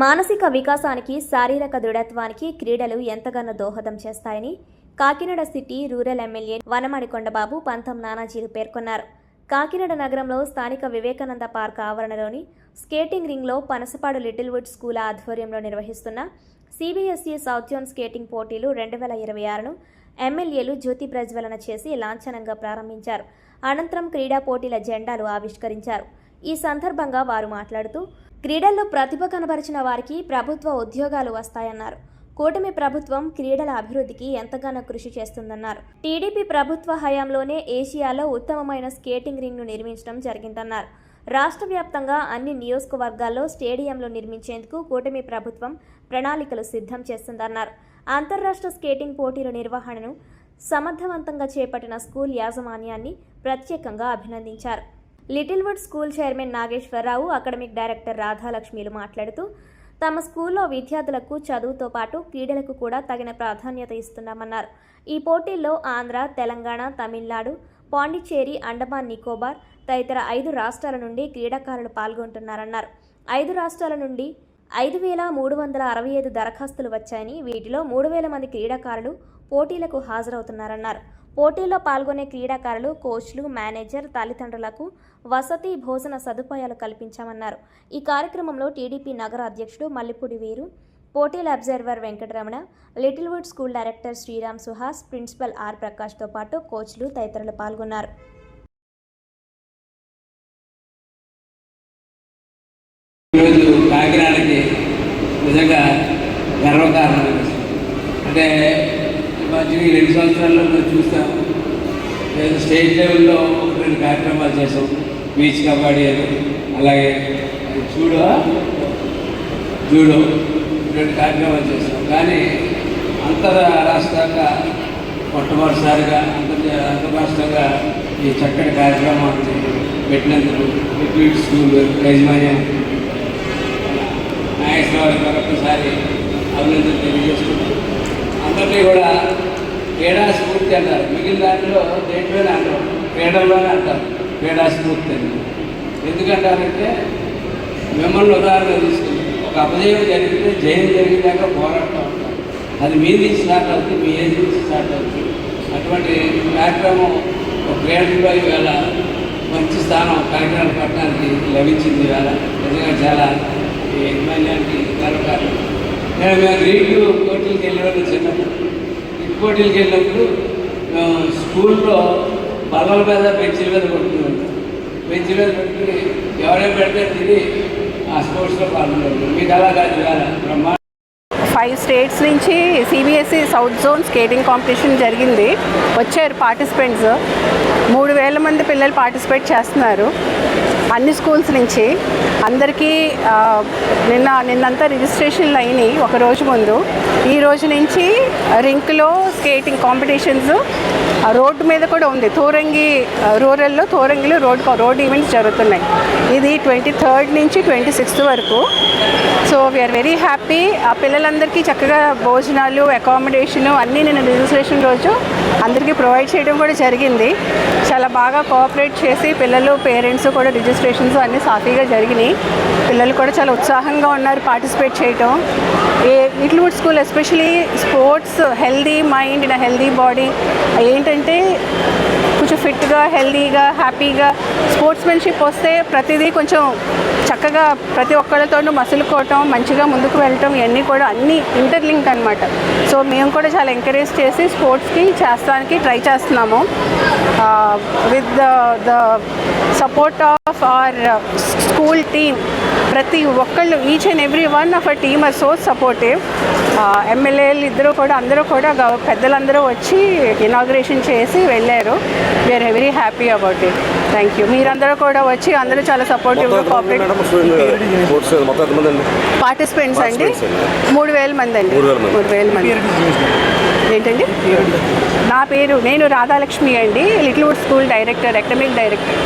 మానసిక వికాసానికి, శారీరక దృఢత్వానికి క్రీడలు ఎంతగానో దోహదం చేస్తాయని కాకినాడ సిటీ రూరల్ ఎమ్మెల్యే వనమాడికొండ బాబు పంతం నానాజీలు పేర్కొన్నారు. కాకినాడ నగరంలో స్థానిక వివేకానంద పార్క్ ఆవరణలోని స్కేటింగ్ రింగ్లో పనసపాడు లిటిల్ వుడ్ స్కూల్ ఆధ్వర్యంలో నిర్వహిస్తున్న సిబిఎస్ఈ సౌత్ జోన్ స్కేటింగ్ పోటీలు 2026ను ఎమ్మెల్యేలు జ్యోతి ప్రజ్వలన చేసి లాంఛనంగా ప్రారంభించారు. అనంతరం క్రీడా పోటీల జెండాలు ఆవిష్కరించారు. ఈ సందర్భంగా వారు మాట్లాడుతూ క్రీడల్లో ప్రతిభ కనబరిచిన వారికి ప్రభుత్వ ఉద్యోగాలు వస్తాయన్నారు. కూటమి ప్రభుత్వం క్రీడల అభివృద్ధికి ఎంతగానో కృషి చేస్తుందన్నారు. టీడీపీ ప్రభుత్వ హయాంలోనే ఏషియాలో ఉత్తమమైన స్కేటింగ్ రింగ్ను నిర్మించడం జరిగిందన్నారు. రాష్ట్ర వ్యాప్తంగా అన్ని నియోజకవర్గాల్లో స్టేడియంలు నిర్మించేందుకు కూటమి ప్రభుత్వం ప్రణాళికలు సిద్ధం చేస్తుందన్నారు. అంతర్రాష్ట్ర స్కేటింగ్ పోటీల నిర్వహణను సమర్థవంతంగా చేపట్టిన స్కూల్ యాజమాన్యాన్ని ప్రత్యేకంగా అభినందించారు. Little wood school chairman Nageswara Rao, academic director రాధాలక్ష్మిలు మాట్లాడుతూ తమ స్కూల్లో విద్యార్థులకు చదువుతో పాటు క్రీడలకు కూడా తగిన ప్రాధాన్యత ఇస్తున్నామన్నారు. ఈ పోటీల్లో ఆంధ్ర, తెలంగాణ, తమిళనాడు, పాండిచ్చేరి, అండమాన్ నికోబార్ తదితర 5 రాష్ట్రాల నుండి క్రీడాకారులు పాల్గొంటున్నారన్నారు. 5 రాష్ట్రాల నుండి 5,365 దరఖాస్తులు వచ్చాయని, వీటిలో 3,000 మంది క్రీడాకారులు పోటీలకు హాజరవుతున్నారన్నారు. పోటీల్లో పాల్గొనే క్రీడాకారులు, కోచ్లు, మేనేజర్, తల్లిదండ్రులకు వసతి, భోజన సదుపాయాలు కల్పించామన్నారు. ఈ కార్యక్రమంలో టీడీపీ నగర అధ్యక్షుడు మల్లిపూడి వీరు, పోటీల observer Venkataramana, little wood school director Sriram Suhas, principal R ప్రకాష్తో పాటు కోచ్లు తదితరులు పాల్గొన్నారు. కాకినాడకి నిజంగా గర్వకారణం. అంటే మధ్యకి 2 సంవత్సరాల్లో మనం చూస్తాము. స్టేట్ లెవెల్లో 2 కార్యక్రమాలు చేసాం. బీచ్ కబడ్డీ అని, అలాగే జూడో 2 కార్యక్రమాలు చేసాం. కానీ అంతర్రాష్ట్రంగా మొట్టమొదటిసారిగా అంతర్రాష్ట్రంగా ఈ చక్కటి కార్యక్రమాన్ని పెట్టినందుకు లిటిల్ స్కూల్ యజమాన్యం నాగేశ్వరరావు మరొకసారి అభినందనలు తెలియజేసుకుంటాం. అందరినీ కూడా క్రీడా స్ఫూర్తి అంటారు. మిగిలిన దాంట్లో దేంట్లోనే అంటారు, క్రీడల్లోనే అంటారు క్రీడా స్ఫూర్తి అని. ఎందుకంటారంటే మిమ్మల్ని ఉదాహరణ తీసుకుని ఒక అపజయం జరిగితే జయం జరిగినాక పోరాటం ఉంటారు. అది మీ నుంచి స్టార్ట్ అవుతుంది, మీ ఏజ్ నుంచి స్టార్ట్ అవుతుంది. అటువంటి కార్యక్రమం ఒక క్రీడల్లో ఇవాళ మంచి స్థానం కాకినాడ పట్టణానికి లభించింది. ఇవాళ నిజంగా చాలా ఈ యజమాన్యానికి గర్వకారణం. మేము రీడ్లు పోటీలకు వెళ్ళేవాళ్ళు చిన్నప్పుడు. రీడ్ పోటీలకు వెళ్ళినప్పుడు స్కూల్లో బల్లల మీద బెంచీల మీద కొట్టుకున్నాం. బెంచీల మీద పెట్టుకుని ఎవరైనా పెడితే తిని ఆ స్పోర్ట్స్లో పాల్గొనేవాళ్ళు. మీకు అలా కాదు, బ్రహ్మాండ 5 స్టేట్స్ నుంచి CBSE south zone skating competition జరిగింది. వచ్చారు పార్టిసిపెంట్స్. 3,000 మంది పిల్లలు పార్టిసిపేట్ చేస్తున్నారు అన్ని స్కూల్స్ నుంచి. అందరికీ నిన్నంతా రిజిస్ట్రేషన్లు అయినాయి ఒక రోజు ముందు. ఈ రోజు నుంచి రింక్లో స్కేటింగ్ కాంపిటీషన్స్ రోడ్డు మీద కూడా ఉంది. తోరంగి రూరల్లో తోరంగిలో రోడ్ ఈవెంట్స్ జరుగుతున్నాయి. ఇది 23rd నుంచి 26th వరకు. So we are very happy. ఆ పిల్లలందరికీ చక్కగా భోజనాలు, అకామిడేషను అన్నీ నేను రిజిస్ట్రేషన్ రోజు అందరికీ ప్రొవైడ్ చేయడం కూడా జరిగింది. చాలా బాగా కోఆపరేట్ చేసి పిల్లలు, పేరెంట్స్ కూడా రిజిస్ట్రేషన్స్ అన్నీ సాఫీగా జరిగినాయి. పిల్లలు కూడా చాలా ఉత్సాహంగా ఉన్నారు పార్టిసిపేట్ చేయటం. Little wood school especially sports, healthy mind and healthy body ఏంటంటే కొంచెం ఫిట్గా, హెల్దీగా, హ్యాపీగా స్పోర్ట్స్మెన్షిప్ వస్తే ప్రతిదీ కొంచెం చక్కగా ప్రతి ఒక్కరితోనూ మసులుకోవటం, మంచిగా ముందుకు వెళ్ళటం, ఇవన్నీ కూడా అన్నీ ఇంటర్లింక్ అనమాట. సో మేము కూడా చాలా ఎంకరేజ్ చేసి స్పోర్ట్స్కి చేస్తానికి ట్రై చేస్తున్నాము. With the support of our school team, ప్రతి ఒక్కళ్ళు each and every one of a team are so supportive. ఎమ్మెల్యేలు అందరూ కూడా పెద్దలందరూ వచ్చి ఇనాగ్రేషన్ చేసి వెళ్ళారు. We are very happy about it. Thank you. మీరందరూ కూడా వచ్చి అందరూ చాలా సపోర్టివ్గా కోఆపరేట్. పార్టిసిపెంట్స్ అండి 3,000 మంది అండి. 3,000 మంది. ఏంటండి నా పేరు? నేను రాధాలక్ష్మి అండి, little wood school director, academic director.